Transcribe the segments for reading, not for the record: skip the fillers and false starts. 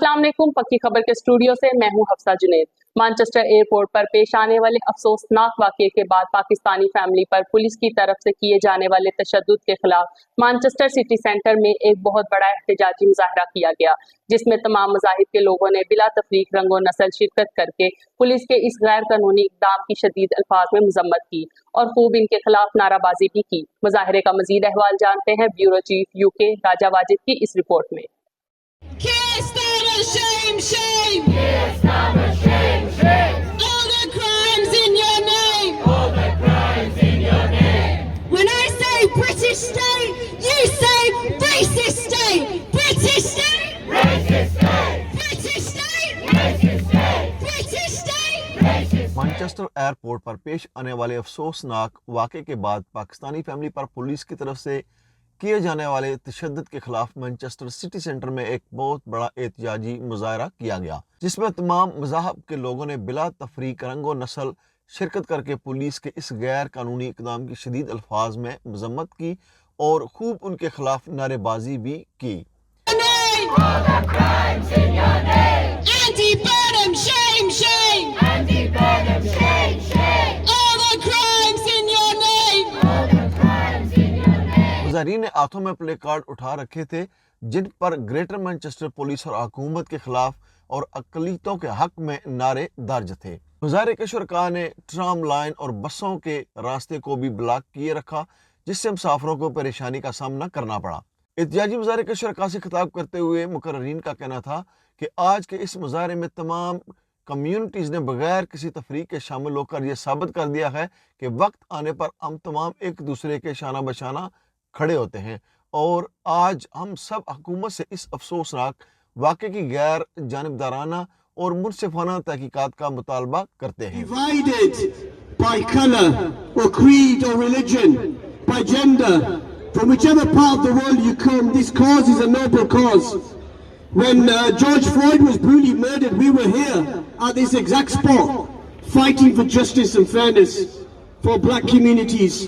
अस्सलाम वालेकुम। पक्की खबर के स्टूडियो से मैं हूं हफ्सा जुनैद। मैनचेस्टर एयरपोर्ट पर पेश आने वाले अफसोसनाक वाक़ये के बाद पाकिस्तानी फैमिली पर पुलिस की तरफ से किए जाने वाले तशद्दुद के खिलाफ मैनचेस्टर सिटी सेंटर में एक बहुत बड़ा एहतजाजी मुजाहरा किया गया, जिसमें तमाम मज़ाहिब के लोगों ने बिला तफरीक रंगो नस्ल शिरकत करके पुलिस के इस गैर कानूनी इक़दाम की शदीद अल्फाज में मजम्मत की और खूब इनके खिलाफ नाराबाजी भी की। मुजाहरे का मजीद अहवाल जानते हैं ब्यूरो चीफ UK राजा वाजिद की इस रिपोर्ट में। Shame, shame! Shame, shame! All the crimes in your name! All the crimes in your name! When I say British state, you say racist state! British state! Racist state! British state! Racist state! British state! Racist! Manchester airport पर पेश आने वाले अफसोसनाक वाक़े के बाद Pakistani family पर police की तरफ से किए जाने वाले तशद्दुद के खिलाफ मैनचेस्टर सिटी सेंटर में एक बहुत बड़ा एहतजाजी मुजाहरा किया गया, जिसमें तमाम मज़ाहब के लोगों ने बिला तफरीक रंगो नस्ल शिरकत करके पुलिस के इस गैर कानूनी इक़दाम की शदीद अल्फाज में मजम्मत की और खूब उनके खिलाफ नारेबाजी भी की। मुज़ाहिरीन ने हाथों में प्ले कार्ड उठा रखे थे जिन पर ग्रेटर मैनचेस्टर पुलिस और हुकूमत के खिलाफ और अक़लियतों के हक में नारे दर्ज थे। मुज़ाहरे के शुरका ने ट्राम लाइन और बसों के रास्ते को भी ब्लॉक किए रखा, जिससे मुसाफिरों को परेशानी का सामना करना पड़ा। एहतजाजी मुज़ाहरे के शुरका से खिताब करते हुए मुकर्रिरीन का कहना था कि आज के इस मुज़ाहरे में तमाम कम्युनिटीज़ ने बगैर किसी तफरीक के शामिल होकर यह साबित कर दिया है कि वक्त आने पर हम तमाम एक दूसरे के शाना बशाना खड़े होते हैं और आज हम सब हुकूमत से इस अफसोसनाक वाक़े की गैर जानिबदाराना और मुनसिफाना तहकीकात का मुतालबा करते हैं। Divided by colour or creed or religion, by gender, from whichever part of the world you come, this cause is a noble cause. When George Floyd was brutally murdered, we were here at this exact spot fighting for justice and fairness for black communities.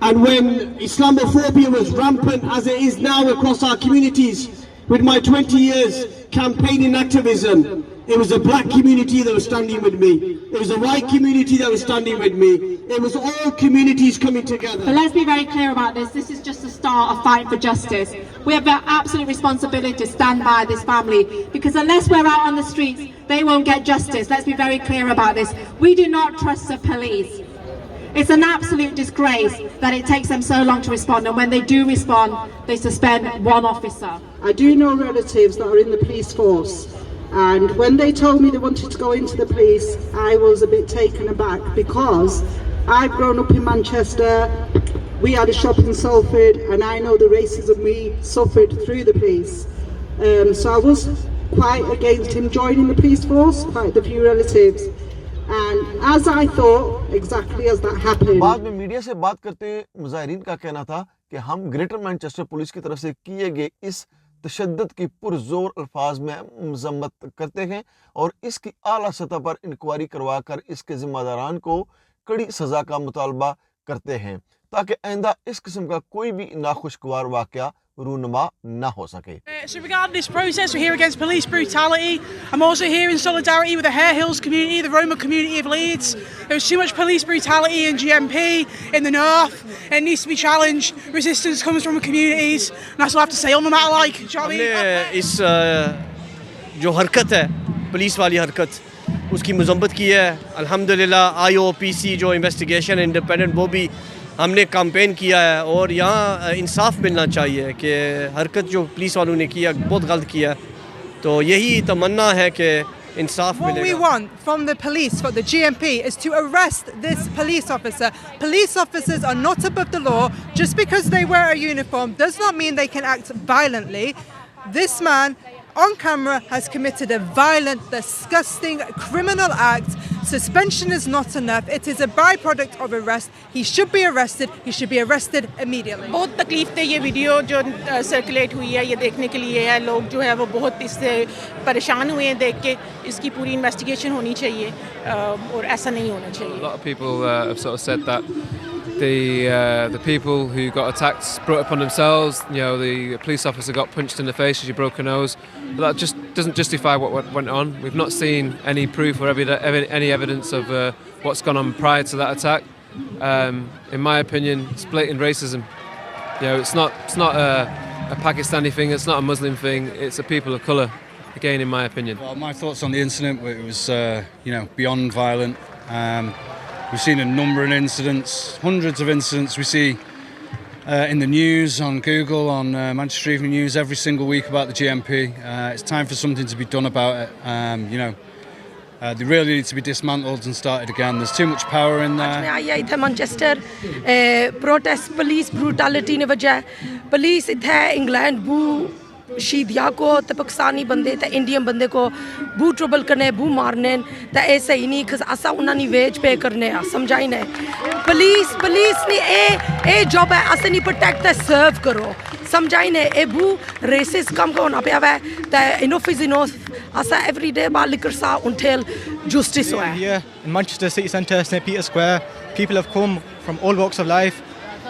And when Islamophobia was rampant as it is now across our communities, with my 20 years campaigning activism, it was a black community that was standing with me. It was a white community that was standing with me. It was all communities coming together. But let's be very clear about this. This is just the start of fighting for justice. We have an absolute responsibility to stand by this family, because unless we're out on the streets, they won't get justice. Let's be very clear about this. We do not trust the police. It's an absolute disgrace that it takes them so long to respond, and when they do respond, they suspend one officer. I do know relatives that are in the police force, and when they told me they wanted to go into the police, I was a bit taken aback, because I've grown up in Manchester, we had a shop in Salford, and I know the racism we suffered through the police. So I was quite against him joining the police force, quite the few relatives. And as I thought, exactly as that happened. बाद में media से बात करते हुए मुज़ाहिरीन का कहना था कि हम ग्रेटर मैनचेस्टर पुलिस की तरफ से किए गए इस तशद्दुद की पुरजोर अल्फाज में मजम्मत करते हैं और इसकी आला सतह पर इंक्वायरी करवा कर इसके जिम्मेदारान को कड़ी सज़ा का मुतालबा करते हैं, ताकि आइंदा इस किस्म का कोई भी नाखुशगवार वाक़या रूनमा ना हो सके। So regarding this protest, we're here against police brutality. I'm also here in solidarity with the Hare Hills community, the Roma community of Leeds. There was too much police brutality in GMP in the north. It needs to be challenged. Resistance comes from the communities, and that's what I have to say on the matter. Like, do you know what I mean? हमने इस जो हरकत है, police वाली हरकत, उसकी मजम्मत की है। अल्हम्दुलिल्लाह IOPC जो इन्वेस्टिगेशन इंडिपेंडेंट, वो भी हमने कैंपेन किया है और यहाँ इंसाफ मिलना चाहिए कि हरकत जो पुलिस वालों ने किया बहुत गलत किया, तो यही तमन्ना है कि इंसाफ मिलेगा। What we want from the police, for the GMP, is to arrest this police officer. Police officers are not above the law. Just because they wear a uniform does not mean they can act violently. This man on camera has committed a violent, disgusting criminal act. Suspension is not enough. It is a byproduct of arrest. He should be arrested. He should be arrested immediately. बहुत तकलीफ थे ये video जो circulate हुई है, ये देखने के लिए है। लोग जो है वो बहुत इससे परेशान हुए हैं देख के। इसकी पूरी इन्वेस्टिगेशन होनी चाहिए और ऐसा नहीं होना चाहिए। A lot of people have sort of said that the people who got attacked brought it upon themselves. You know, the police officer got punched in the face as she broke her nose. But that just doesn't justify what went on. We've not seen any proof or any evidence of what's gone on prior to that attack. In my opinion, it's blatant racism. You know, it's not a Pakistani thing. It's not a Muslim thing. It's a people of colour. Again, in my opinion. Well, my thoughts on the incident, it was beyond violent. We've seen a number of incidents, hundreds of incidents we see in the news, on Google, on Manchester Evening News every single week about the GMP. It's time for something to be done about it. They really need to be dismantled and started again. There's too much power in there. मैं आई इधर Manchester protest police brutality ने वजह police इधर England बू शहीदिया को ते पाकिस्तानी बंदे ते इंडियन बंदे को बू ट्रबल करने बू मारने ते ए सही नहीं खस असा उन्हां नी वेज पे करने आ समझाई ने पुलिस ने ए जॉब है असे नी प्रोटेक्ट ते सर्व करो समझाई ने ए बू रेसिस्ट कम होना पे है ते इनफ इज इनफ असा एवरीडे बा लिकर सा until justice हो here in Manchester City Centre, St Peter's Square, people have come from all walks of life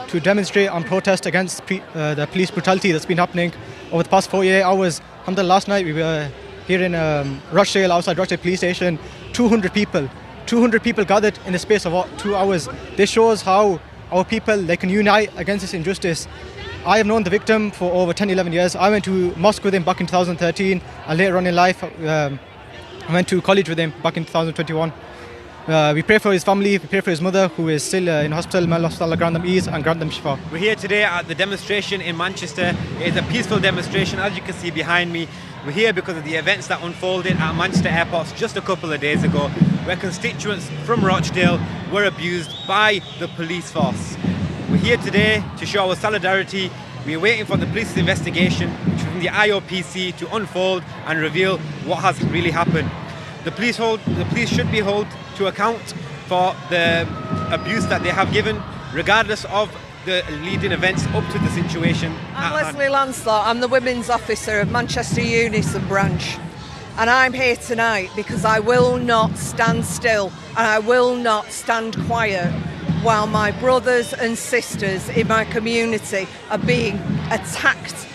to demonstrate and protest against the police brutality that's been happening over the past 48 hours. Alhamdulillah, last night we were here in Rochdale, outside Rochdale Police Station. 200 people gathered in the space of 2 hours. This shows how our people, they can unite against this injustice. I have known the victim for over 10-11 years. I went to mosque with him back in 2013, and later on in life I went to college with him back in 2021. We pray for his family, we pray for his mother who is still in hospital. May Allah grant them ease and grant them shifa. We're here today at the demonstration in Manchester. It's a peaceful demonstration, as you can see behind me. We're here because of the events that unfolded at Manchester Airport just a couple of days ago, where constituents from Rochdale were abused by the police force. We're here today to show our solidarity. We're waiting for the police's investigation, which is from the IOPC, to unfold and reveal what has really happened. The police should be held to account for the abuse that they have given, regardless of the leading events up to the situation. I'm Leslie Lancelot. I'm the Women's Officer of Manchester Unison Branch. And I'm here tonight because I will not stand still and I will not stand quiet while my brothers and sisters in my community are being attacked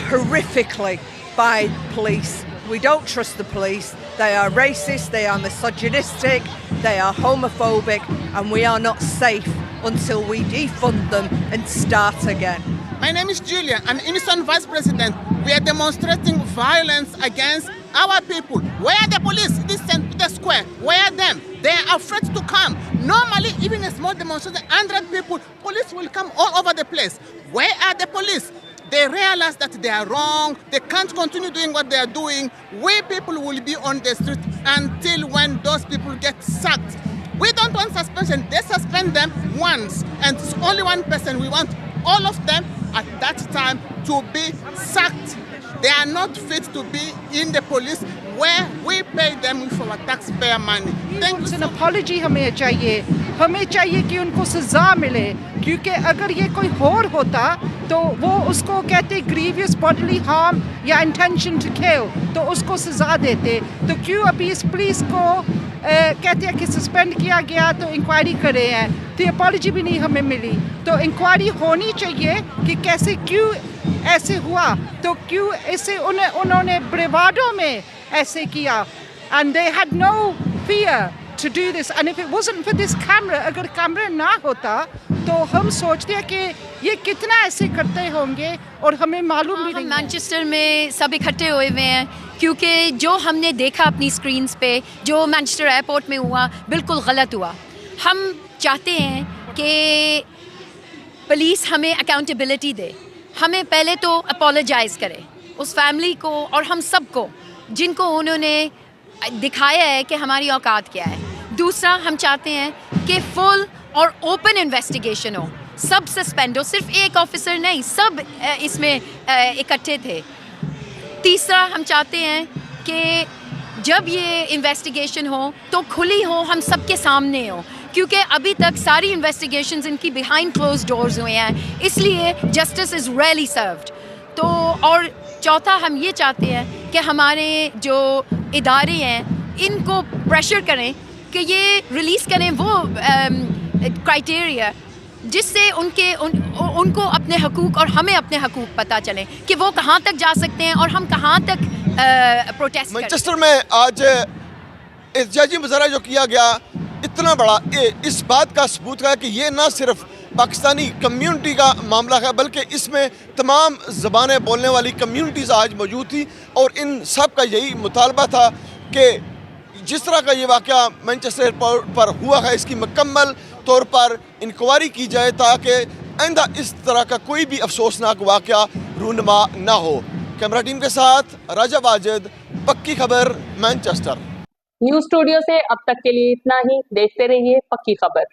horrifically by police. We don't trust the police. They are racist, they are misogynistic, they are homophobic, and we are not safe until we defund them and start again. My name is Julia. I'm Unison Vice President. We are demonstrating violence against our people. Where are the police? This St. Peter's Square. Where are them? They are afraid to come. Normally, even a small demonstration, 100 people, police will come all over the place. Where are the police? They realize that they are wrong. They can't continue doing what they are doing. We people will be on the street until when those people get sacked. We don't want suspension. They suspend them once, and it's only one person. We want all of them at that time to be sacked. They are not fit to be in the police where we pay them with our taxpayer money. Thank you. An apology हमें चाहिए कि उनको सज़ा मिले, क्योंकि अगर ये कोई और होता तो वो उसको कहते grievous bodily harm या intention to kill, तो उसको सज़ा देते. तो क्यों अभी इस पुलिस को कहते हैं कि सस्पेंड किया गया तो इंक्वायरी करे हैं, तो अपॉलजी भी नहीं हमें मिली. तो इंक्वायरी होनी चाहिए कि कैसे क्यों ऐसे हुआ, तो क्यों ऐसे उन्होंने ब्रेवाडो में ऐसे किया. And they had no fear to do this, and if it wasn't for this camera, अगर कैमरा ना होता तो हम सोचते हैं कि ये कितना ऐसे करते होंगे और हमें मालूम भी नहीं. मैनचेस्टर में सब इकट्ठे हुए हुए हैं क्योंकि जो हमने देखा अपनी स्क्रीन्स पे जो मैनचेस्टर एयरपोर्ट में हुआ बिल्कुल गलत हुआ. हम चाहते हैं कि पुलिस हमें अकाउंटेबिलिटी दे, हमें पहले तो अपोलोजाइज़ करे उस फैमिली को और हम सबको जिनको उन्होंने दिखाया है कि हमारी औकात क्या है. दूसरा, हम चाहते हैं कि फुल और ओपन इन्वेस्टिगेशन हो, सब सस्पेंड हो, सिर्फ एक ऑफिसर नहीं, सब इसमें इकट्ठे थे. तीसरा, हम चाहते हैं कि जब ये इन्वेस्टिगेशन हो तो खुली हो, हम सबके सामने हो, क्योंकि अभी तक सारी इन्वेस्टिगेशंस इनकी बिहाइंड क्लोज डोर्स हुए हैं, इसलिए जस्टिस इज़ रेयरली सर्व्ड. तो और चौथा, हम ये चाहते हैं कि हमारे जो इदारे हैं इनको प्रेशर करें कि ये रिलीज़ करें वो क्राइटेरिया جس سے ان کو اپنے حقوق اور ہمیں اپنے حقوق پتہ چلیں کہ وہ کہاں تک جا سکتے ہیں اور ہم کہاں تک پروٹیسٹ کریں. مانچسٹر میں آج احتجاجی مظاہرہ جو کیا گیا اتنا بڑا اس بات کا ثبوت ہے کہ یہ نہ صرف پاکستانی کمیونٹی کا معاملہ ہے بلکہ اس میں تمام زبانیں بولنے والی کمیونٹیز آج موجود تھی اور ان سب کا یہی مطالبہ تھا کہ جس طرح کا یہ واقعہ مانچسٹر ایئرپورٹ پر ہوا ہے اس کی مکمل طور پر انکوائری کی جائے تاکہ آئندہ اس طرح کا کوئی بھی افسوسناک واقعہ رونما نہ ہو. کیمرہ ٹیم کے ساتھ راجہ واجد، پکی خبر، مانچسٹر. نیوز اسٹوڈیو سے اب تک کے لیے اتنا ہی. دیکھتے رہیے پکی خبر.